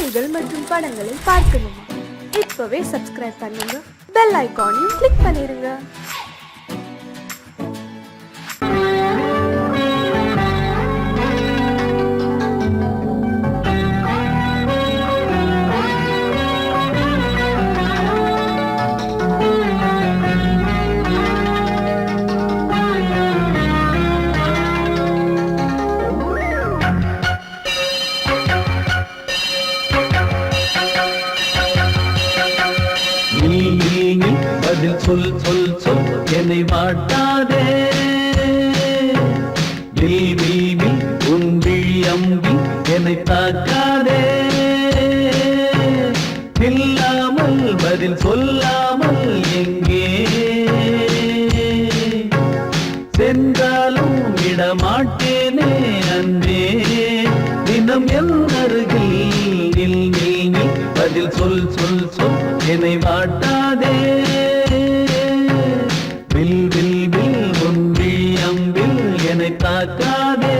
பாடல்கள் மற்றும் படங்களை பார்க்கணுமா? இப்பவே சப்ஸ்கிரைப் பண்ணுங்க, பெல் ஐகானையும் கிளிக் பண்ணிருங்க. சொல் சொல் சொல் என்னை வாட்டாதே, உன் விழி அம்பி என்னை தாக்காதே, இல்லாமல் பதில் சொல்லாமல் எங்கே சென்றாலும் விடமாட்டேனே அன்பே, தினம் என் அருகில் நில் நில் நில், பதில் சொல் சொல் சொல் என்னை வாட்டாதே, வில் வில் வில் உன் விழி அம்பில் என்னை தாக்காதே.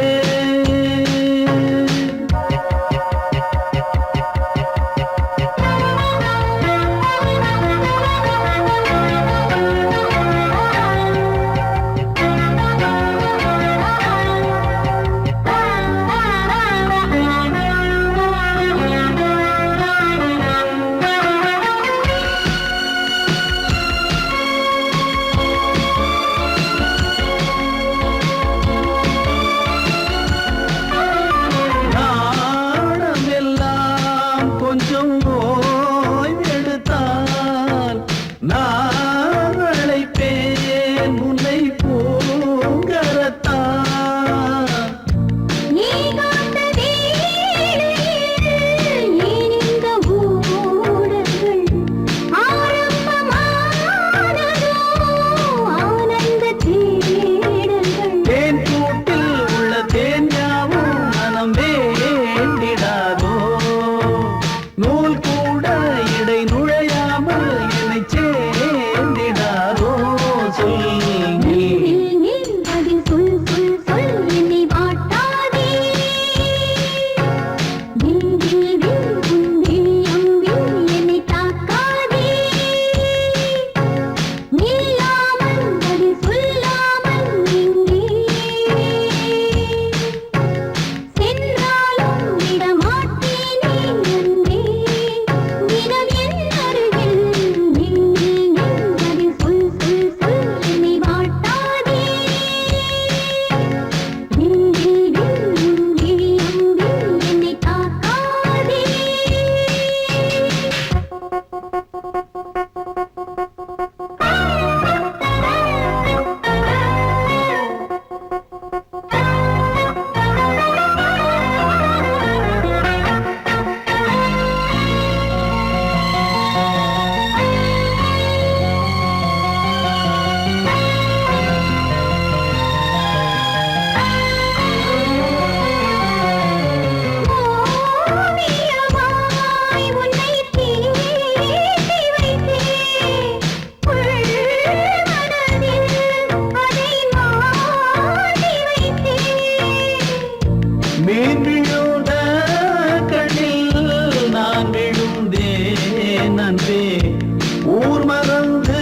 ஊர் மறந்து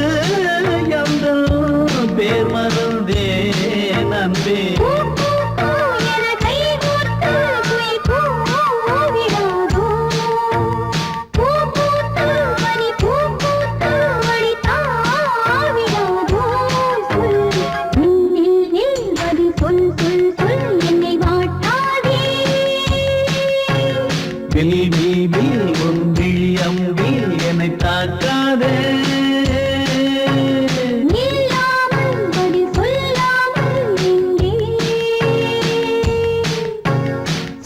எங்கள் பேர் மறந்தே நன்பே, வில் வில் வில் உன் விழி அம்பில் என்னை தாக்காதே,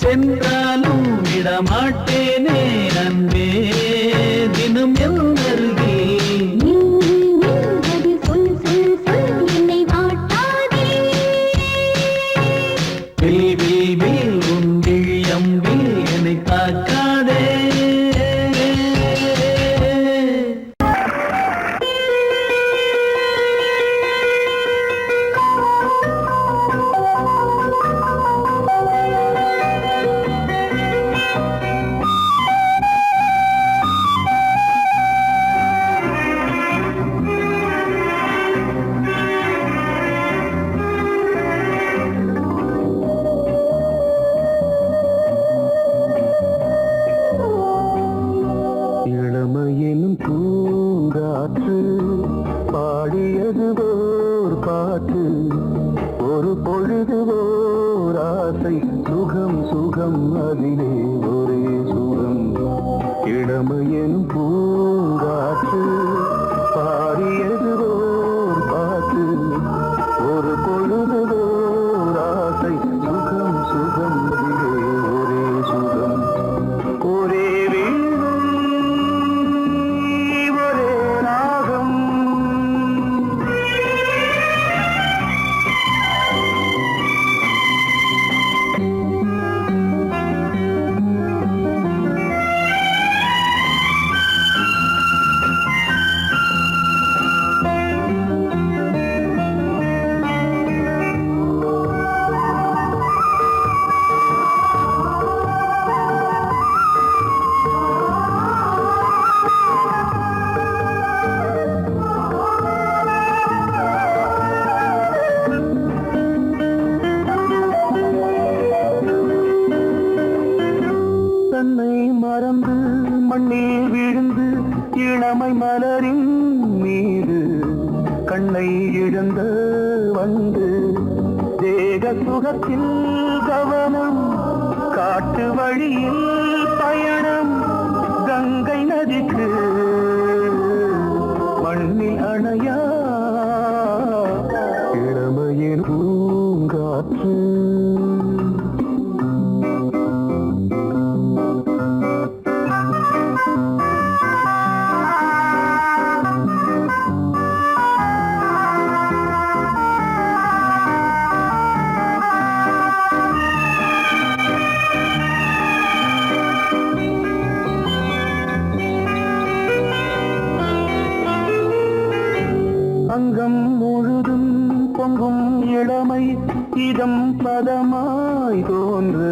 சென்றாலும் விடமாட்டேனே அன்பே, தினம் என் அருகில் வில் வில் வில் உன் விழி அம்பில் என்னை தாக்காதே. இளமையின் பூங்காற்று பாடியதுவோர் பாட்டு ஒரு பொழுதுவோர் ஆசை சுகம் சுகம் ஒரே சுகம் ஒரே வீணை ஒரே ராகம் மறந்து மண்ணில் விழுந்து இளமை மலரின் மீது கண்ணை இழந்த வந்து தேக சுகத்தில் கவனம் காட்டு வழியில் பயணம் கங்கை நதிக்கு மண்ணில் அணையா இளமையின் பூங்காற்று அங்கம் முழுதும் பொங்கும் இளமை இதம் பதமாய் தோன்று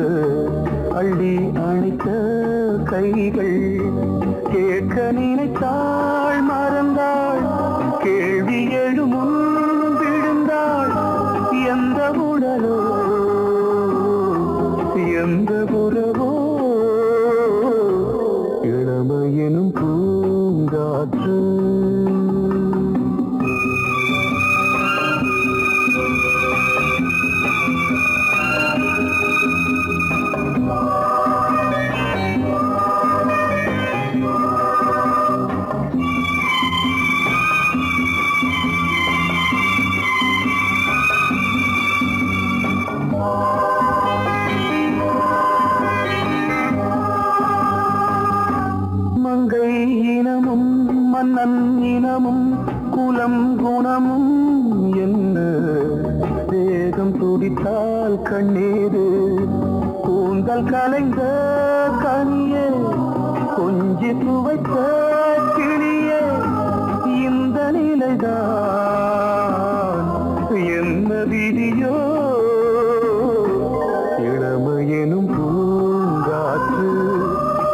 அள்ளி அணைத்த கைகள் கேட்க நினைத்தாள் மறந்தாள் கேள்வி எழுமுன் விழுந்தாள் எந்த உடலோ எந்த உறவோ இளமையெனும் பூங்காற்று மங்கை இனமும் மன்னன் இனமும் குலம் குணமும் என்ன தேகம் துடித்தால் கண்ணீரு கூந்தல் கலைந்த கனியே கொஞ்சி துவைத்த கிளியே இந்த நிலைதான் என்ன விதியோ இளமையெனும் பூங்காற்று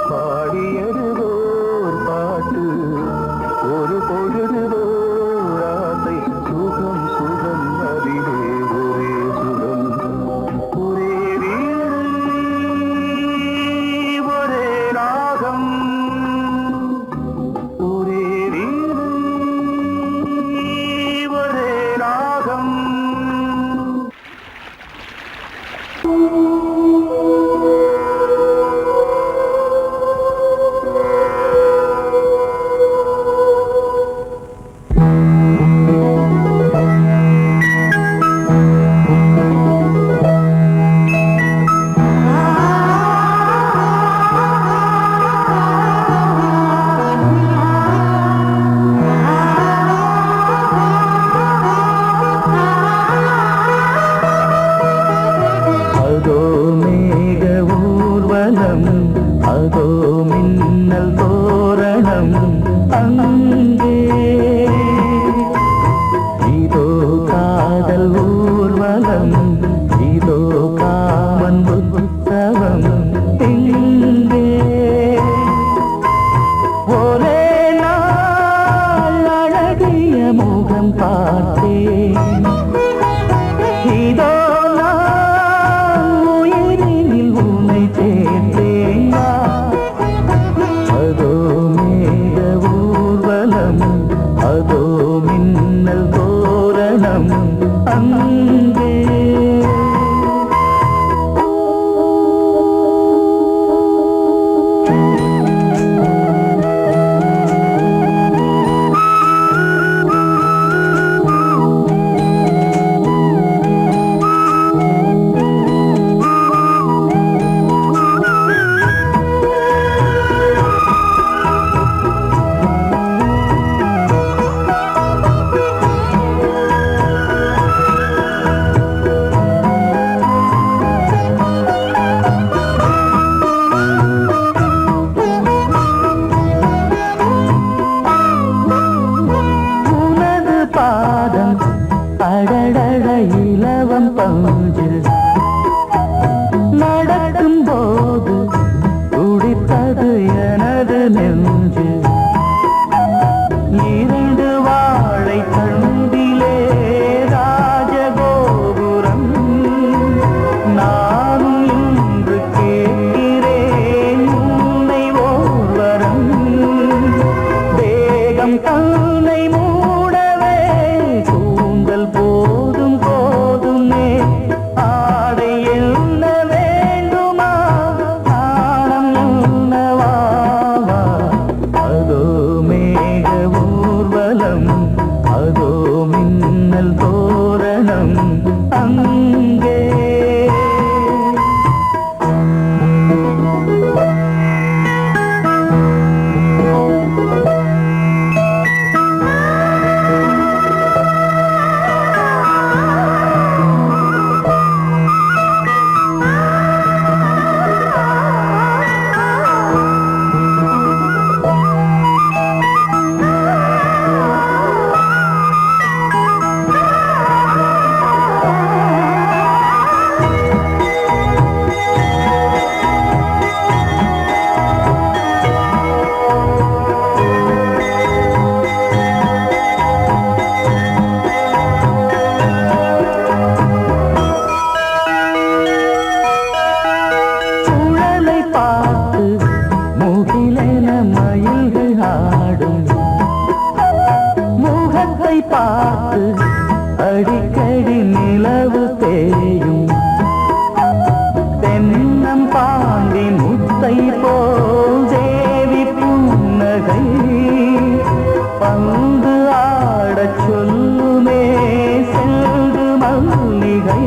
பாடியதுவோர் பாட்டு ஒரு பொழுதுவோர் ஆசை சுகம் சுகம் அதிலே ஒரே சுகம் ஒரே வீணை ஒரே ராகம் ஒரே வீணை ஒரே ராகம் அதோ மேக ஊர்வலம் அதோ மின்னல் தோரணம் அங்கே இதோ காதல் ஊர்வலம் இதோ காமன் உற்சவம் இங்கே ஒரே நாள் அழகிய முகம் பார்த்தேன் இதோ அதோ மேக ஊர்வலம் அதோ மின்னல் தோரணம் அங்கே தந்தது எனது நெஞ்சு இரண்டு வாழை தண்டிலே ராஜகோபுரம் நானும் இன்று கேட்கிறேன் உன்னை ஓர்வரம் தேகம் தன்னை மூடவே கூந்தல் போதும் போதுமே ஆடை என்ன வேண்டுமா நாணம் என்னவா அதோ மேக ஊர்வலம் அதோ மின்னல் தோரணம் அங்கே முகிலென மயில்கள் ஆடும் முகத்தை பார்த்து அடிக்கடி நிலவு தேயும் தென்னம் பாண்டி முத்தை போல் தேவி புன்னகை பந்து ஆடச் சொல்லுமே செல்கு மல்லிகை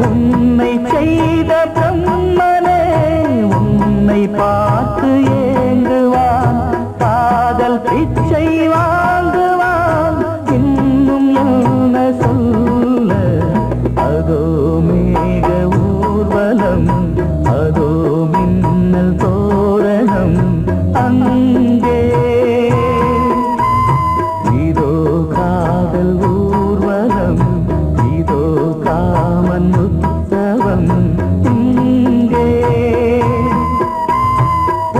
உன்னை செய்த பிரம்மனே உன்னை பார்த்து ஏங்குவான் காதல் பிச்சை வாங்குவான் இன்னும் என்ன சொல்ல அதோ மேக ஊர்வலம் அதோ மின்னல் தோரணம் அங்கே இதோ காதல் ஊர்வலம் இதோ காமன் உற்சவம் இங்கே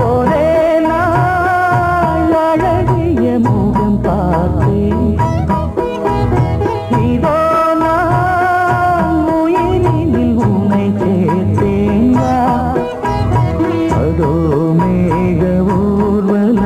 ஒரே நாள் அழகிய முகம் பார்த்தேன் இதோ நான் உயிரினில் உன்னை சேர்த்தேன் அதோ மேக ஊர்வலம்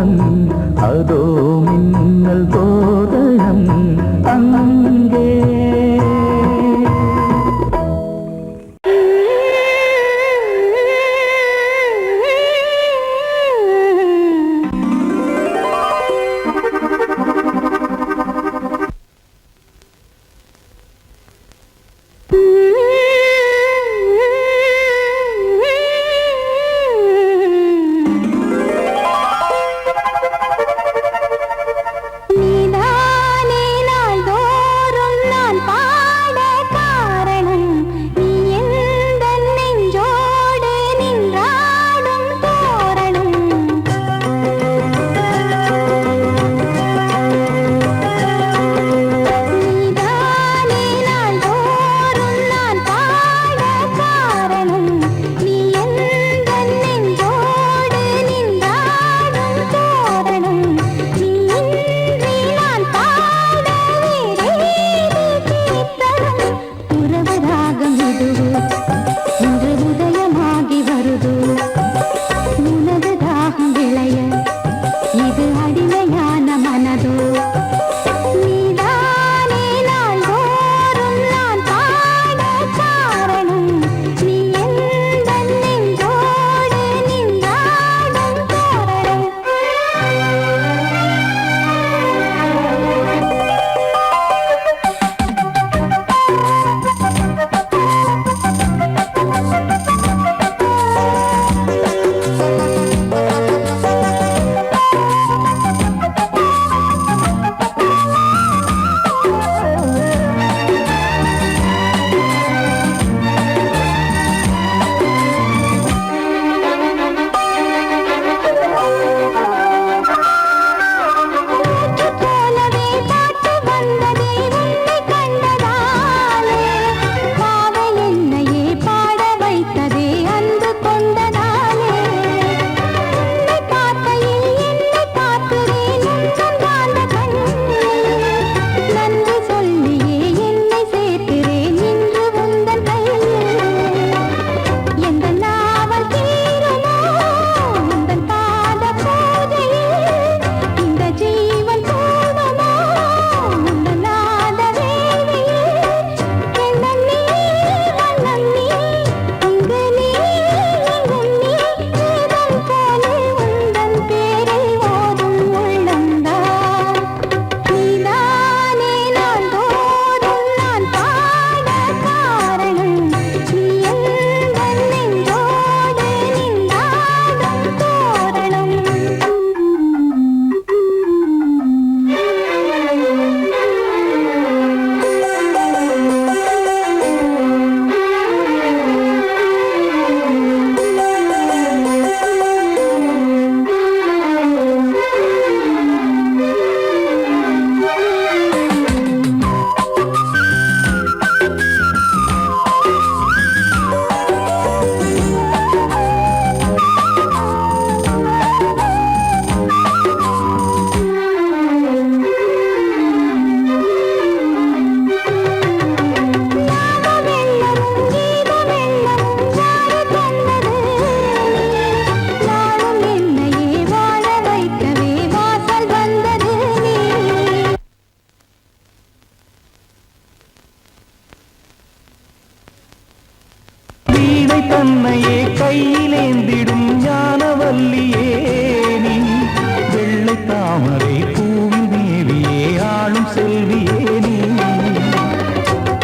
தாமரை பூவில் மேவியே ஆளும் செல்வியே நீ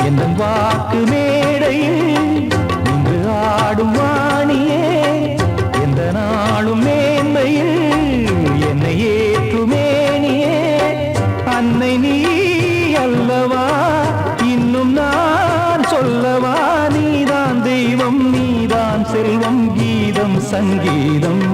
என் வாக்கு மேடையில் நின்று ஆடும் வாணியே எந்த நாளும் மேன்மையில் என்னை ஏற்றுமேனியே அன்னை நீ அல்லவா இன்னும் நான் சொல்லவா நீதான் தெய்வம் நீதான் செல்வம் கீதம் சங்கீதம்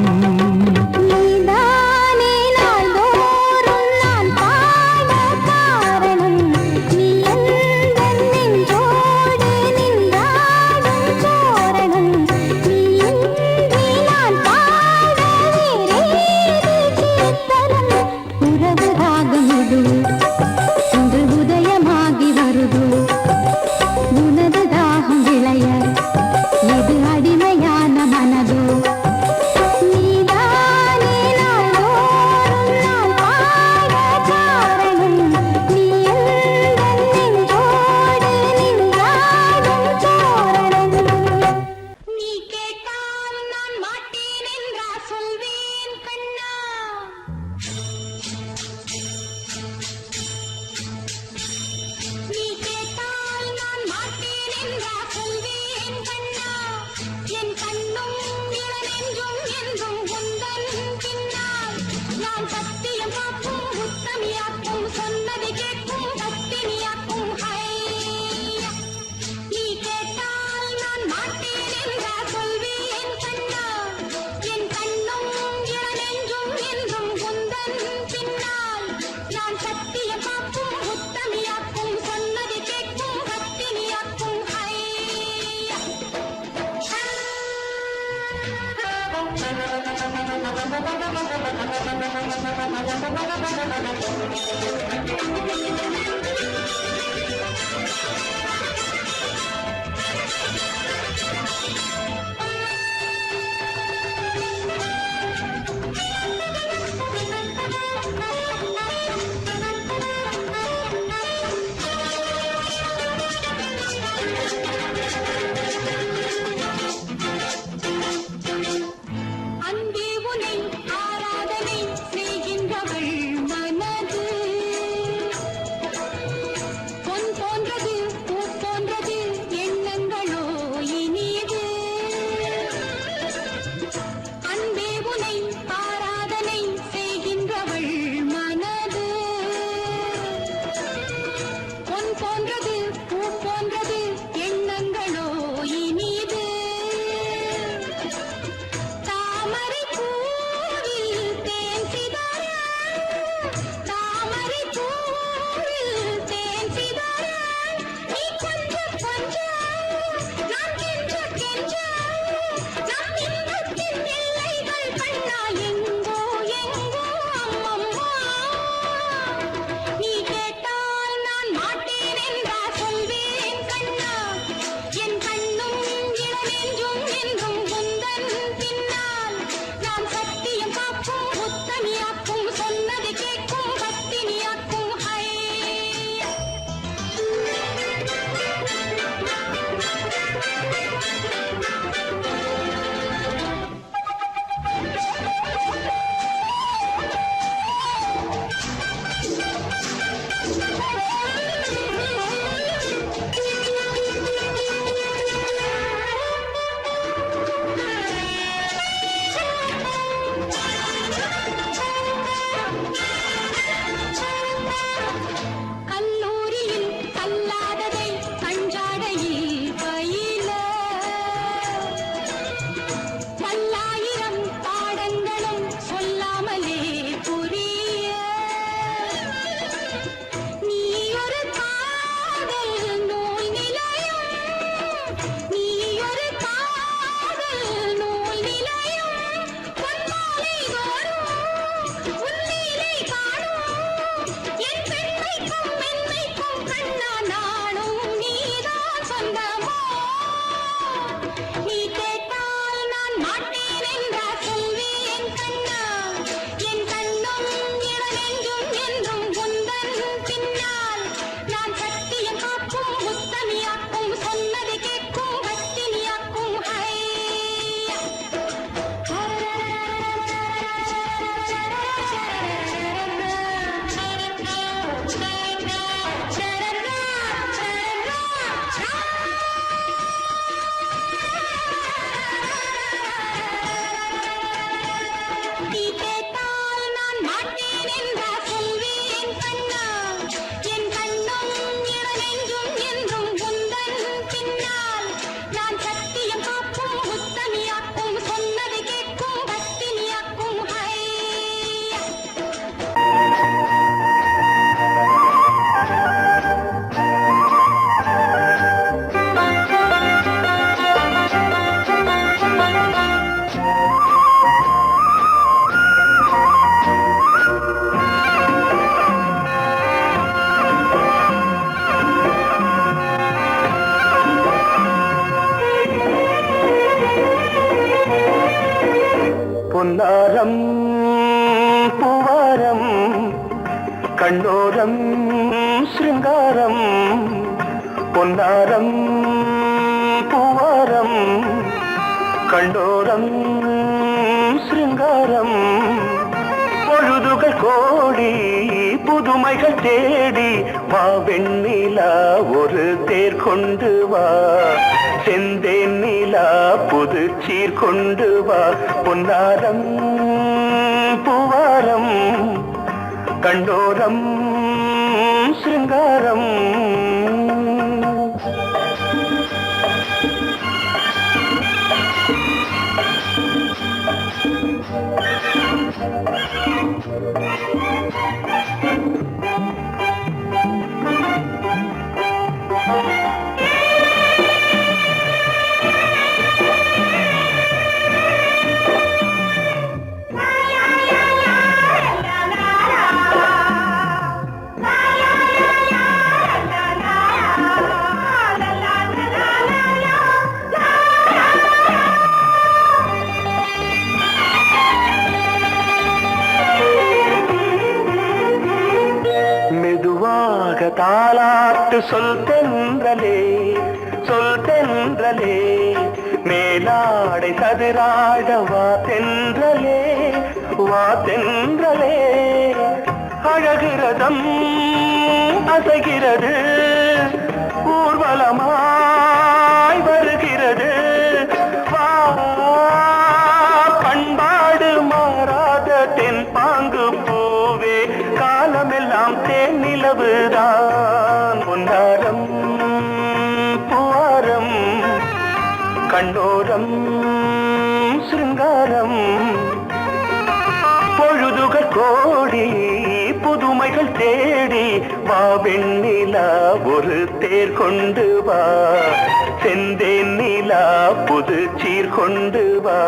பூவாரம் கண்ணோரம் சிருங்காரம் பொன்னாரம் பூவாரம் கண்டோரம் சிருங்காரம் பொழுதுகள் கோடி புதுமைகள் தேடி வா வெண்ணிலா ஒரு தேர் கொண்டு வா செந்தேன் நிலா புது சீர் கொண்டு வா பொன்னாரம் பூவாரம் கண்டோரம் சிருங்காரம் தாலாட்டு சொல் தென்றலே சொல் தென்றலே மேலாடை சதுராட வா தென்றலே வா தென்றலே அழகிறதம் அசைகிறது ஊர்வலமாய் வருகிறது வா பண்பாடு மாறாத தென் பாங்கு பூவே காலமெல்லாம் தேன் நிலவுதான் பொன்னாரம் பூவாரம் கண்ணோரம் சிருங்காரம் பொழுதுகள் கோடி புதுமைகள் தேடி வா வெண்ணிலா ஒரு தேர் கொண்டு வா செந்தேன் நிலா புது சீர் கொண்டு வா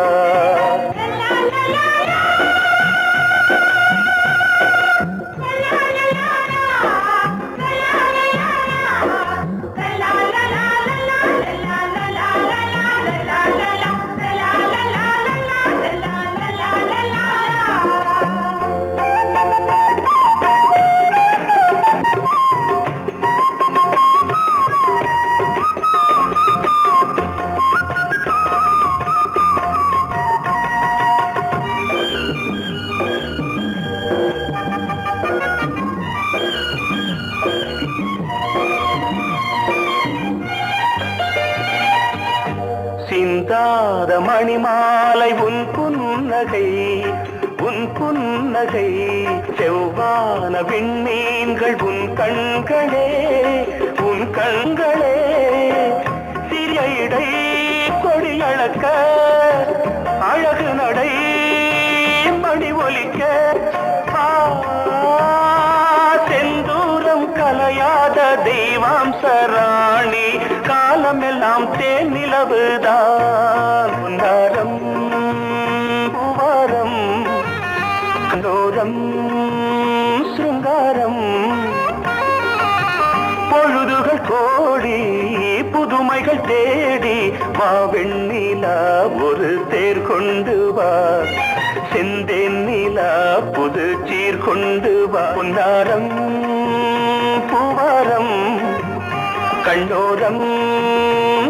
சிந்தாத மணிமாலை உன் புன்னகை உன் புன்னகை செவ்வான விண்மீன்கள் உன் கண்களே உன் கண்களே சிறிய இடை கொடி அளக்க அழகு நடை மணி ஒலிக்க செந்தூரம் கலையாத தெய்வாம்சராணி காலமெல்லாம் தேன் நிலவுதான் பொன்னாரம் பூவாரம் கண்டோரம் சிருங்காரம் பொழுதுகள் கோடி புதுமைகள் தேடி வா வெண்ணிலா ஒரு தேர் கொண்டு வா செந்தேன் நிலா புது சீர் கொண்டு வா பொன்னாரம் பூவாரம் கண்டோரம்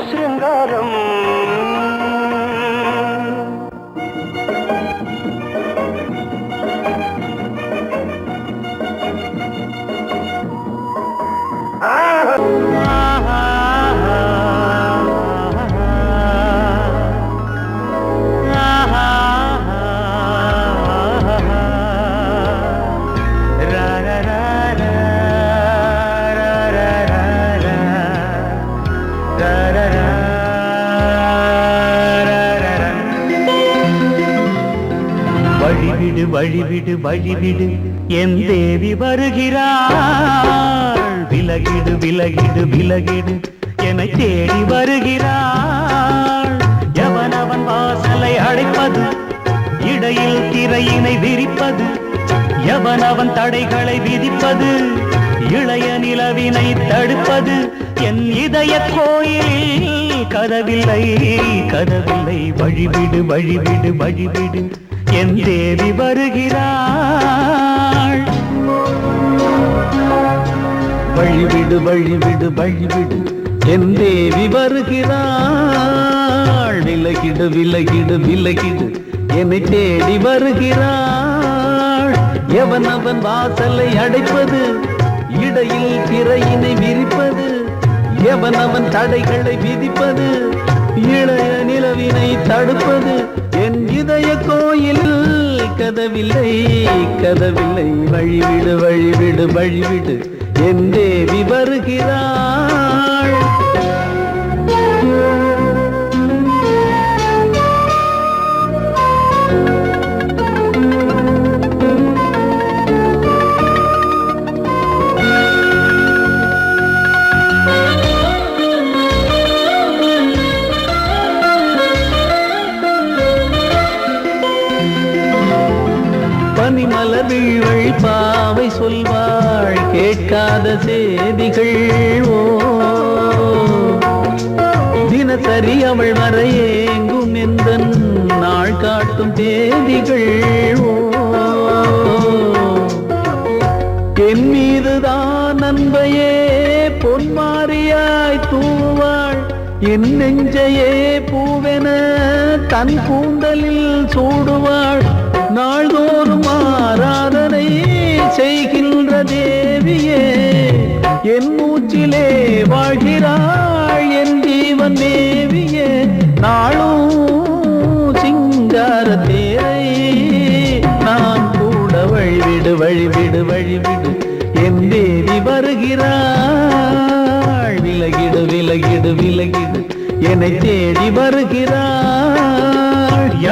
சிருங்காரம் வழிவிடு வழிவிடு வழிவிடு என் தேவி வருகிறாள் விலகிடு விலகிடு விலகிடு என்னை தேடி வருகிறாள் எவனவன் வாசலை அடைப்பது இடையில் திரையினை விரிப்பது எவனவன் தடைகளை விதிப்பது இளைய நிலவினை தடுப்பது என் இதய கோயிலில் கதவில்லை கதவில்லை வழிவிடு வழிவிடு வழிவிடு என் தேவி வருகிறாள். வழிவிடு வழிவிடு வழிவிடு என் தேவி வருகிறாள். விலகிடு விலகிடு விலகிடு என்னை தேடி வருகிறாள். எவன் அவன் வாசலை அடைப்பது, இடையில் திரையினை விரிப்பது, எவன் அவன் தடைகளை விதிப்பது, இளைய நிலவினை தடுப்பது, என் இதய கோயில் கதவில்லை கதவில்லை. வழிவிடு வழிவிடு வழிவிடு என் தேவி வருகிறாள். பனிமலர் வீழ்வழி பாவை சொல்வாள் கேட்காத செய்திகள். ஓ தினசரி அவள் வர ஏங்கும் எந்த நாள் காட்டும் தேதிகள். ஓ என் மீதுதான் அன்பையே பொன்மாரியாய் தூவாள். என் நெஞ்சையே பூவென தன் கூந்தலில் சூடுவாள். நாள்தோறும் ஆராதனை செய்கின்ற தேவியே என் மூச்சிலே வாழ்கிறாள். என் ஜீவன் தேவியே நாளும் சிங்கார தேரை நான் கூட. வழிவிடு வழிவிடு வழிவிடு என் தேவி வருகிறாள். விலகிடு விலகிடு விலகிடு என்னை தேடி வருகிறாள்.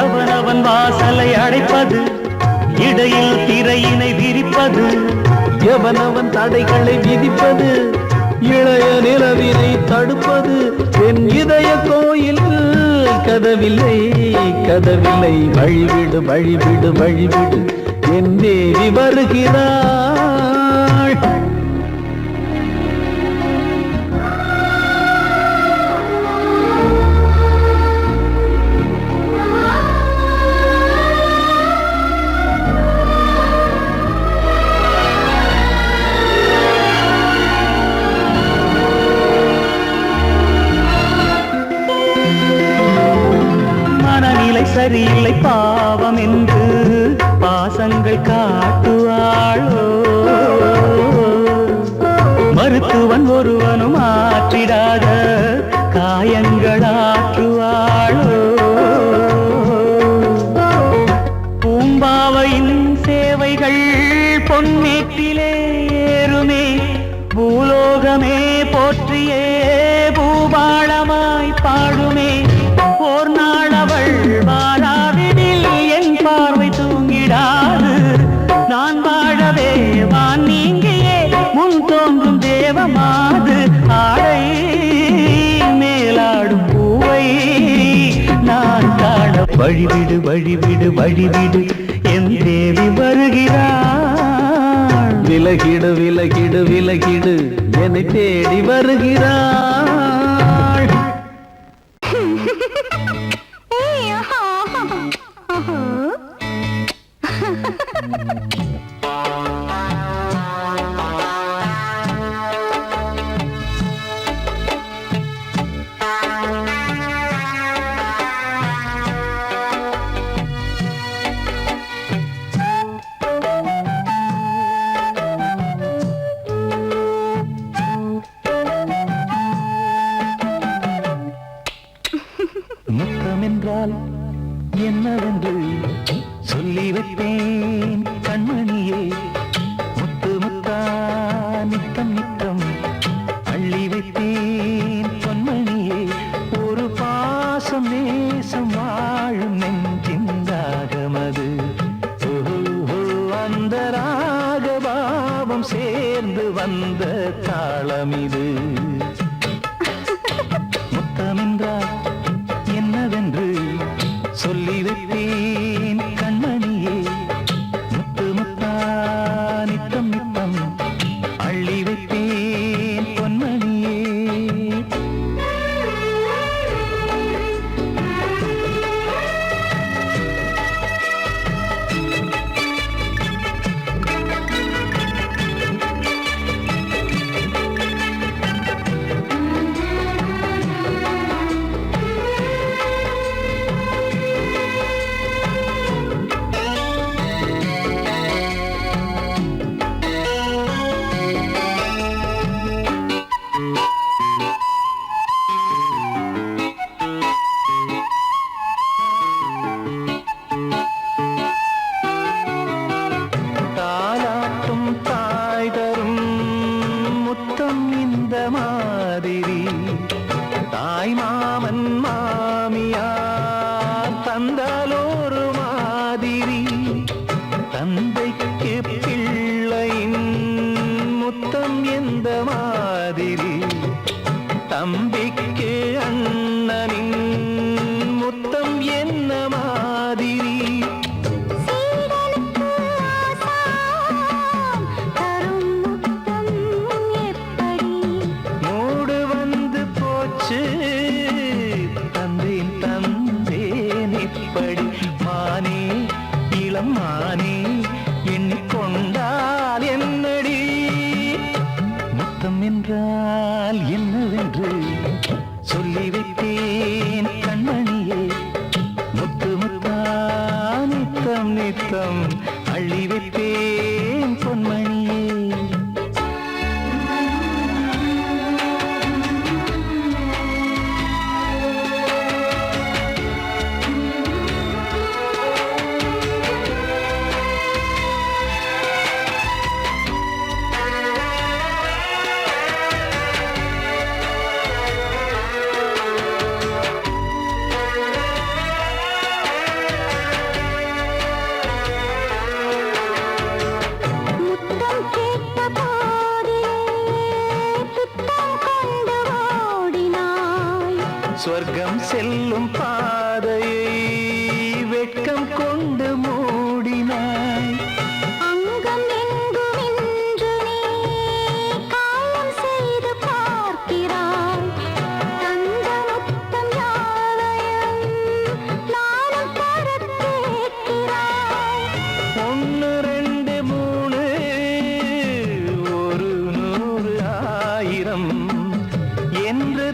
எவனவன் வாசலை அடைப்பது, இடையில் திரையினை விரிப்பது, எவனவன் தடைகளை விதிப்பது, இளைய நிலவினை தடுப்பது, என் இதய கோயில் கதவில்லை கதவில்லை. வழிவிடு வழிவிடு வழிவிடு என் தேவி வருகிறாள். சரியில்லை பாவம் என்று பாசங்கள் காட்டுவாளோ. மருத்துவன் ஒருவனும் ஆற்றிடாத காயங்களாற்றுவாளோ. பூம்பாவையின் சேவைகள் பொன்னேட்டிலே ஏறுமே. பூலோகமே போற்றியே பூபாளமாய் பாடுமே. ஓர் நாள் அவள் வாராவிடில் என் பார்வை தூங்கிடாது. நான் வாழவே வான் நீங்கியே முன் தோன்றும் தேவமாது. ஆடை மேலாடும் பூவை நான் காண. வழிவிடு வழிவிடு வழிவிடு என் தேவி வருகிறாள். விலகிடு விலகிடு விலகிடு என்னை தேடி வருகிறாள். முத்தமென்றால் என்னவென்று சொல்லி வைப்பேன் கண்மணியே. முத்து முத்தா நித்தம் நித்தம் அள்ளி வைப்பேன் பொன்மணியே. ஒரு பாசம் நேசம் வாழும் நெஞ்சின் ராகமது. அந்த ராகபாவம் சேர்ந்து வந்த தாளமிது. முத்தமென்றால் என்னவென்று சொல்லி வைப்பேன் கண்மணியே. முத்து முத்தா நித்தம் நித்தம் அள்ளி வைப்பேன் பொன்மணியே. நித்தம் அள்ளி வைப்பேன் பொன்மணியே. சொர்க்கம் செல்லும் பாதையை வெட்கம் கொண்டு மூடினாய். அங்கம் எங்கும் இன்று நீ காயம் செய்து பார்க்கிறாய். தந்த முத்தம் யாவையும் நானும் தரக் கேட்கிறாய். 1 2 3 ஒரு 100 1000 என்று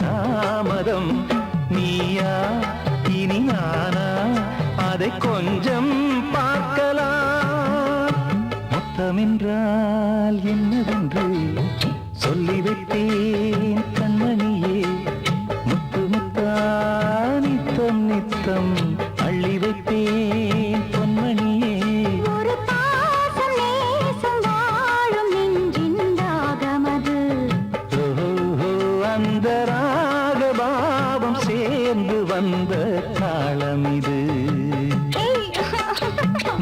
தாமதம். நீயா இனி நானா அதை கொஞ்சம் பார்க்கலாம். மொத்தமென்றால் என்னவென்று சொல்லி வைத்தேன் கண்மணியே. முத்து முத்தா நித்தம் நித்தம் அள்ளி வைப்பேன் பொன்மணியே. ஒரு பாசம் நேசம் வாழும் நெஞ்சின் தாகமது. அந்த ராகபாவம் சேர்ந்து வந்த தாளம் இது.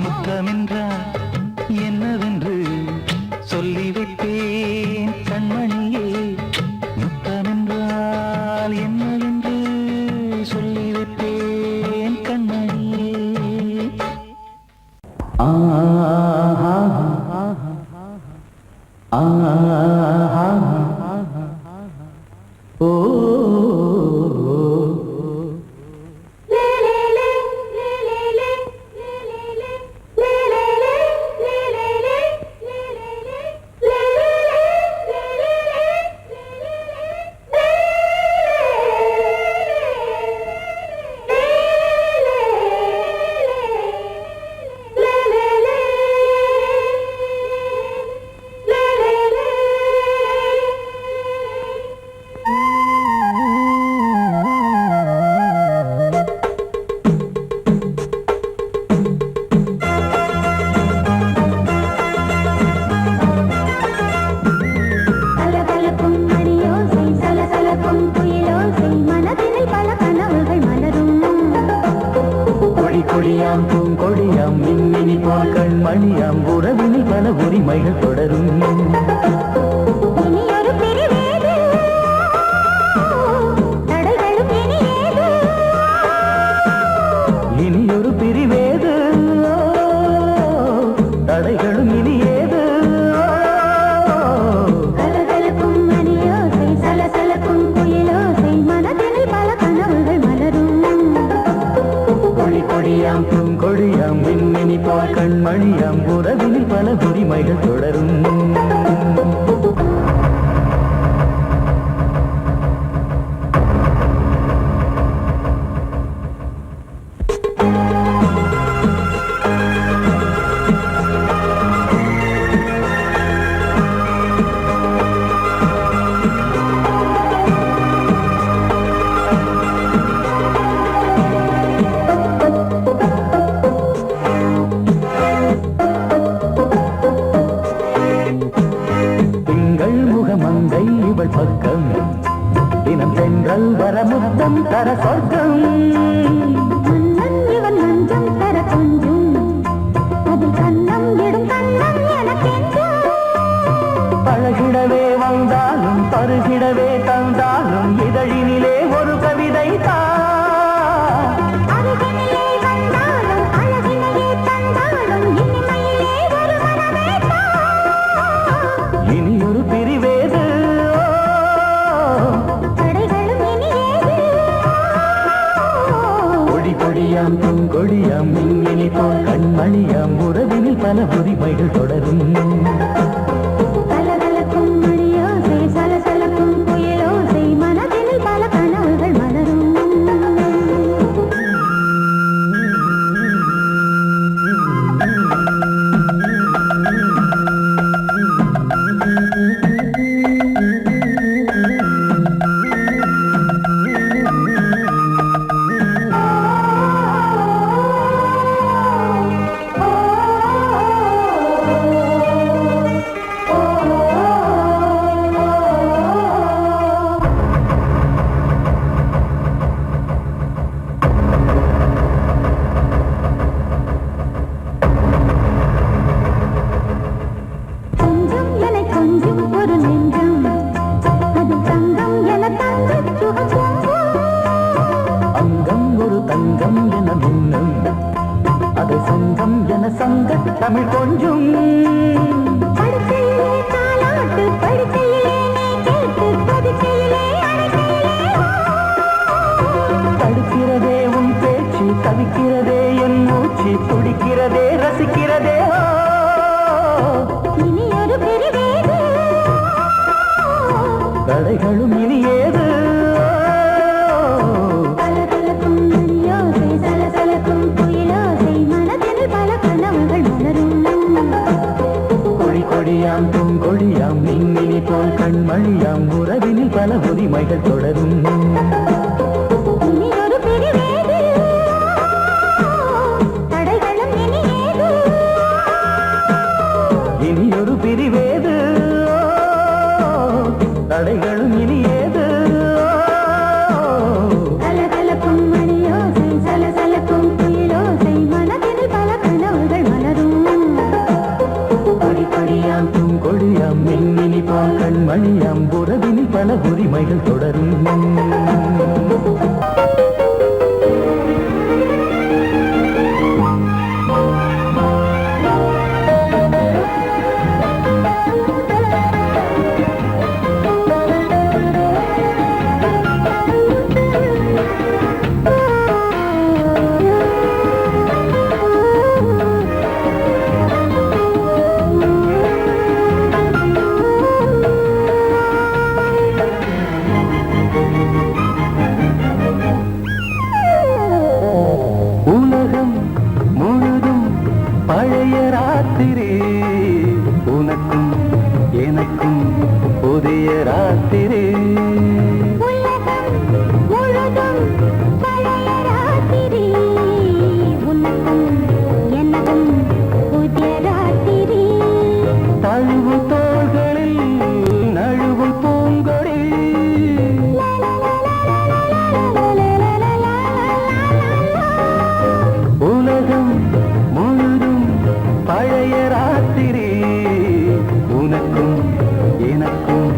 முத்தமென்றால் என்னவென்று சொல்லி வைப்பேன் கண்மணியே. முத்தமென்றால் என்னவென்று சொல்லி வைப்பேன் கண்மணியே. கொடியாம் பூங்கொடியாம் மின்மினி போல் கண்மணியாம் உறவினில் பல உரிமைகள் தொடரும். இனியொரு பிரிவேது தடைகளும் இனியேது. கலகலக்கும் மணியோசை சலசலக்கும் குயிலோசை மனதினில் பல கனவுகள் மலரும். கொடியாம் பூங்கொடியாம் மின்மினி போல் கண்மணியாம் உறவினில் பல உரிமைகள் தொடரும். பக்கம் தினம் சென்றல் வர முத்தம் தர சொர்க்கம். இவன் மஞ்சம் தர கொஞ்சம் அதில் கண்ணம் விடும் கண்ணம் எனக்கென்றும். பழகிடவே வந்தாலும் பருகிடவே தந்தாலும் இதழினிலே ஒரு கவிதை தான். அருகினிலே வந்தாலும் அழகினையே தந்தாலும் இனிமையிலே ஒரு மனமே தான். இனி ஒரு பிரிவேது கொடியாம் பூங்கொடியாம் மின்மினி போல் கண்மணியாம் உறவினில் பல உரிமைகள் தொடரும். கலகலக்கும் மணியோசை சலசலக்கும் குயிலோசை மனதினில் பல கனவுகள் மலரும். தங்கம் என மின்னும் அது சங்கம் என சங்க தமிழ் கொஞ்சும் படுக்கையிலே தாலாட்டு படுக்கையிலே நீ கேட்டு படுக்கையிலே தடுக்கிறதே உன் பேச்சு தவிக்கிறதே என் மூச்சு துடிக்கிறதே ரசிக்கிறதே இனி ஒரு பிரிவேது தடைகளும் இனி ஏது கலகலக்கும் மணியோசை சலசலக்கும் குயிலோசை மனதில் பல கனவுகள் மலரும் கொடி கொடியாம் பூங்கொடியாம் மின்மினி போல் கண்மணியாம் உறவினில் பல உரிமைகள் தொடரும் இனி ஒரு பிரிவேது தடைகளும் இனி ஏது இனி ஒரு பிரிவேது தடைகளும் இனி ஏது கலகலக்கும் மணியோசை சலசலக்கும் குயிலோசை மனதில் பல கனவுகள் மலரும் கொடி கொடியாம் பூங்கொடியாம் மின்மினி போல் கண்மணியாம் உறவினில் பல உரிமைகள் தொடரும் உலகம் முழுதும் பழைய ராத்திரி உனக்கும் எனக்கும் புதிய ராத்திரி உலகம் முழுதும் பழைய ராத்திரி உனக்கும் எனக்கும் புதிய ராத்திரி தழுவு தோள்களில் நழுவும் பூங்கொடி உலகம் முழுதும் பழைய ராத்திரி உனக்கும் எனக்கும்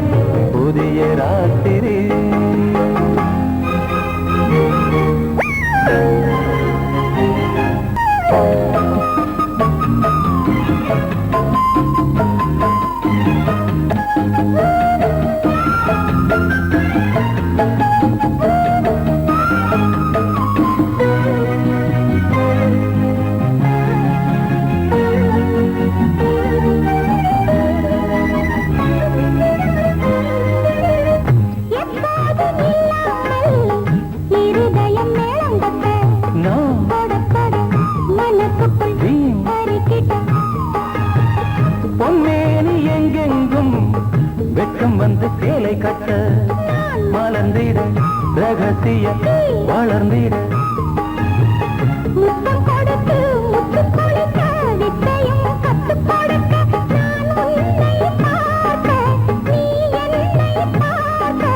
புதிய ராத்திரி எப்போதும் இல்லாமல் இருதயம் மேளம் தட்ட நான் கொட கொட மனசுக்குள் வீண் பறிக்கிட்ட பொன்மேனி எங்கெங்கும் வெட்கம் வந்து சேலை கட்ட மலர்ந்திட ரகசிய வளர்ந்திட முத்தம் கொடுத்து முத்து கொடுக்க வித்தையும் கத்துக் கொடுக்க நான் உன்னை பார்க்க நீ என்னை பார்க்க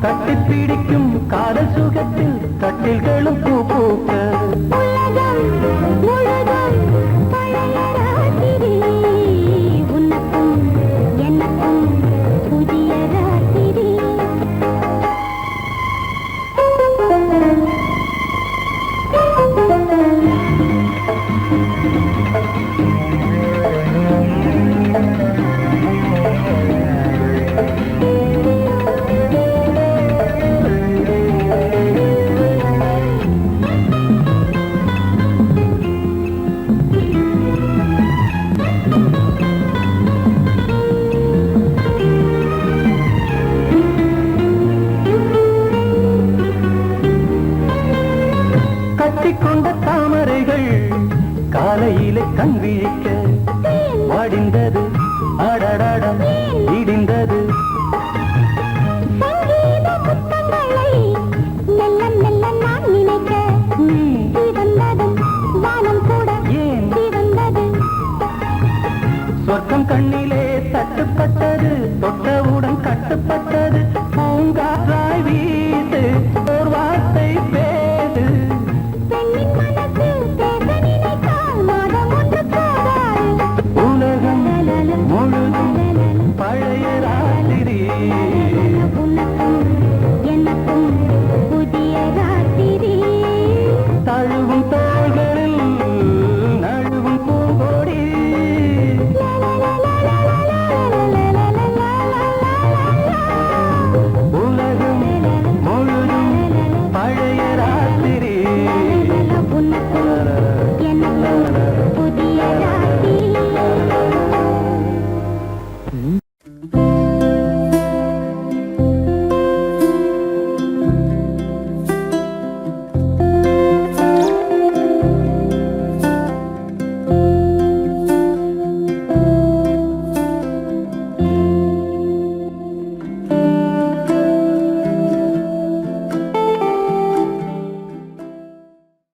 கட்டிப் பிடிக்கும் காதல் சுகத்தில் கட்டில்களும் பூ பூக்க உலகம் முழுதும் பழைய ராத்திரி உனக்கும் எனக்கும் புதிய ராத்திரி கட்டிக்கொண்ட தாமரைகள் காலையிலே கண் விழிக்க வாடிந்த